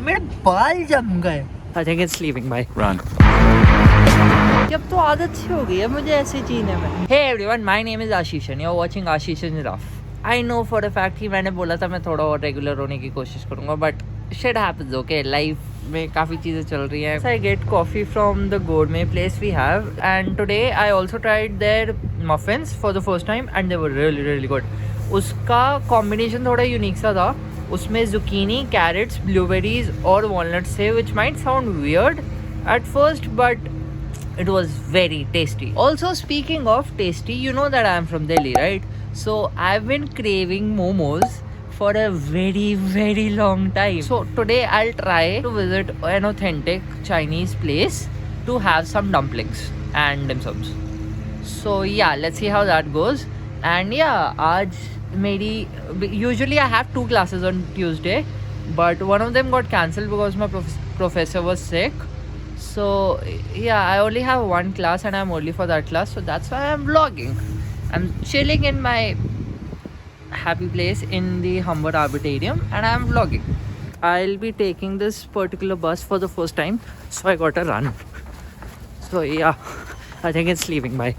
मेरे बाल जम गए। I think it's sleeping. Bye. Run. अब तो आदत सी हो गई है मुझे ऐसे जीने में। Hey everyone, my name is Ashish and you're watching Ashish and Giraffe. I know for a fact कि मैंने बोला था मैं थोड़ा और रेगुलर होने की कोशिश करूँगा, but shit happens, okay? Life में काफ़ी चीज़ें चल रही हैं. I get coffee from the gourmet place we have, and today I also tried their muffins for the first time and they were really really good. उसका combination थोड़ा unique सा था. उसमें zucchini, carrots, blueberries और walnuts थे, which might sound weird at first, but it was very tasty. Also, speaking of tasty, you know that I am from Delhi, right? So I've been craving momos for a very very long time. So today I'll try to visit an authentic Chinese place to have some dumplings and dim sums. So yeah, let's see how that goes. And yeah, आज मेरी usually I have 2 classes on Tuesday, but one of them got cancelled because my professor was sick. So yeah, I only have 1 class and I'm only for that class, so that's why I'm vlogging. I'm chilling in my happy place in the Humber Arboretum and I'm vlogging. I'll be taking this particular bus for the first time, so I gotta run. So yeah, I think it's leaving. Bye.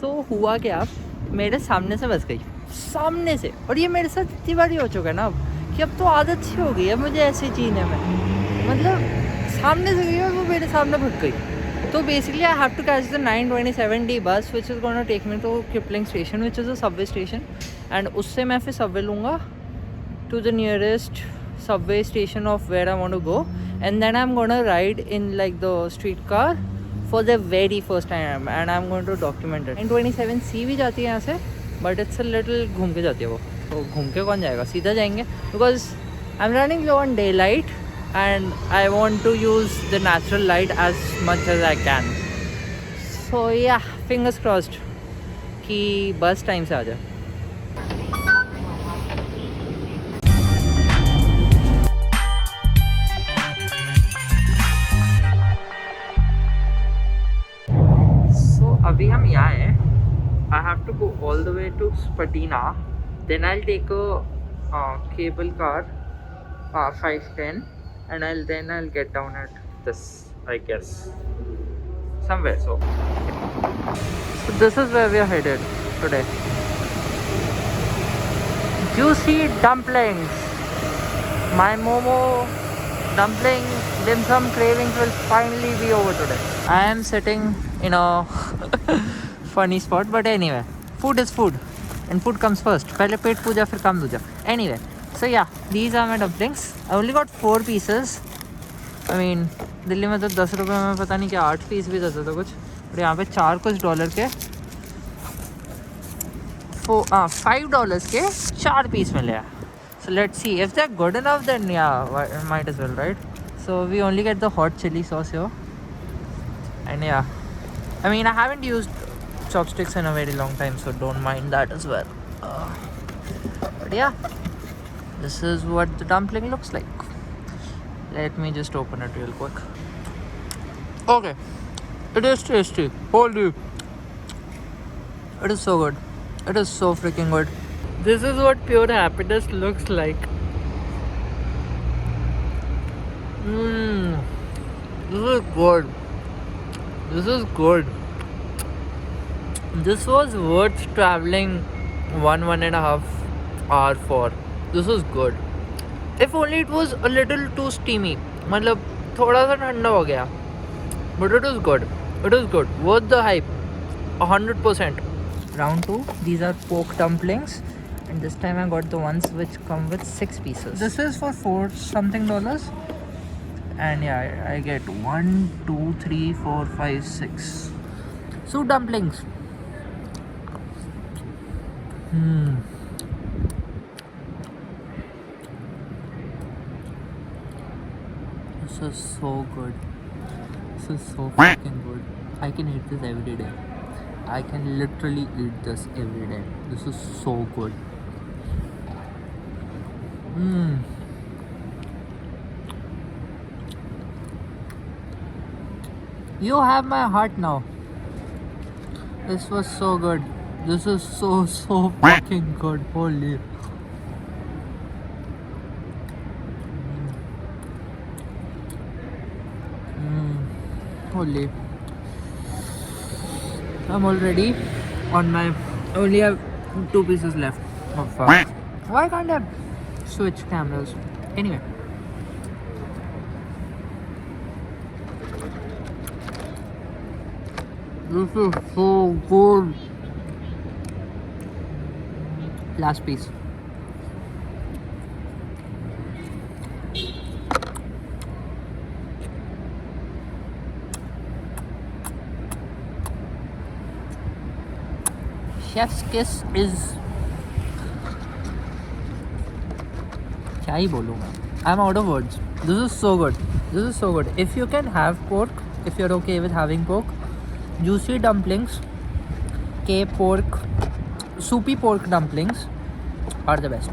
So हुआ क्या, मेरे सामने से बस गई, सामने से. और ये मेरे साथ इतनी बारी हो चुका है ना अब कि अब तो आदत सी हो गई है मुझे ऐसे जीने में. मतलब सामने से गई और वो मेरे सामने फट गई. तो basically I have to catch the 9:27 bus which is gonna take me to Kipling station which is a subway station. And उससे मैं फिर सबवे लूँगा to the nearest subway station of where I want to go. And then I am gonna ride in like the street car for the very first time and I'm going to document it. 927C भी जाती है यहाँ से, but it's a little घूम के जाती है वो. तो घूम के कौन जाएगा, सीधा जाएंगे, because I'm running low on daylight and I want to use the natural light as much as I can. So yeah, fingers crossed कि बस टाइम से आ जाए. अभी हम यहाँ हैं. I have to go all the way to Spadina. Then I'll take a cable car 510 and I'll get down at this, I guess, somewhere. So this is where we are headed today. Juicy dumplings. My momo dumpling dim sum cravings will finally be over today. I am sitting in a funny spot, but anyway, food is food and food comes first. पहले पेट पूजा फिर काम दूजा. Anyway, so yeah, these are my dumplings. I only got 4 pieces. I mean, Delhi में तो 10 रुपये में पता नहीं क्या 8 पीस भी देता था कुछ, और यहाँ पे 4 कुछ डॉलर के $5 के 4 पीस मिले हैं. So let's see if they're good enough, then yeah, might as well, right? So we only get the hot chili sauce here. And yeah, I mean, I haven't used chopsticks in a very long time, so don't mind that as well. But yeah, this is what the dumpling looks like. Let me just open it real quick. Okay, it is tasty. Holy, it is so good. It is so freaking good. This is what pure happiness looks like. This is good. This is good. This was worth traveling 1.5 hour for. This was good. If only it was a little too steamy. मतलब थोड़ा सा ठंडा हो गया. But it was good. It was good. Worth the hype. 100%. Round 2. These are pork dumplings. And this time I got the ones which come with 6 pieces. This is for $4 something. And yeah, I get 1, 2, 3, 4, 5, 6 soup dumplings. This is so good. This is so fucking good. I can eat this every day. I can literally eat this every day. This is so good. You have my heart now. This was so good. This is so fucking good. Holy. Holy. I'm already on my. Only have 2 pieces left of. Why can't I switch cameras? Anyway. This is so good. Last piece. Chef's kiss is. क्या ही बोलूँ मैं? I'm out of words. This is so good. This is so good. If you can have pork, if you're okay with having pork, juicy dumplings, pork, soupy pork dumplings are the best.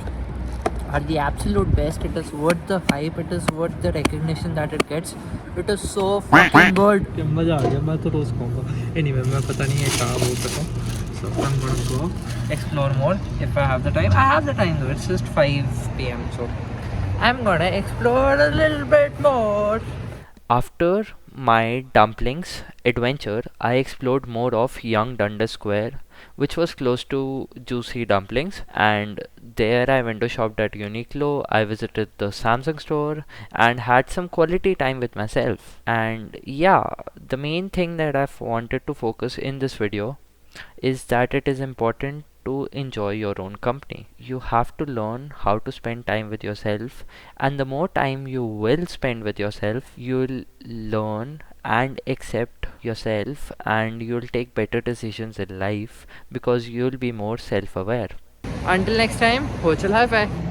Are the absolute best. It is worth the hype. It is worth the recognition that it gets. It is so fucking good. मजा आ गया. मैं तो रोज खाऊंगा. Anyway, मैं पता नहीं है क्या बोल सकता हूँ. So I'm gonna go explore more if I have the time. I have the time though. It's just 5 p.m. So I'm gonna explore a little bit more. After my dumplings adventure, I explored more of Young Dundas Square, which was close to Juicy Dumplings, and there I window shopped at Uniqlo. I visited the Samsung store and had some quality time with myself. And yeah, the main thing that I've wanted to focus in this video is that it is important to enjoy your own company. You have to learn how to spend time with yourself, and the more time you will spend with yourself, you'll learn and accept yourself, and you'll take better decisions in life because you'll be more self aware. Until next time, Hochal High Five.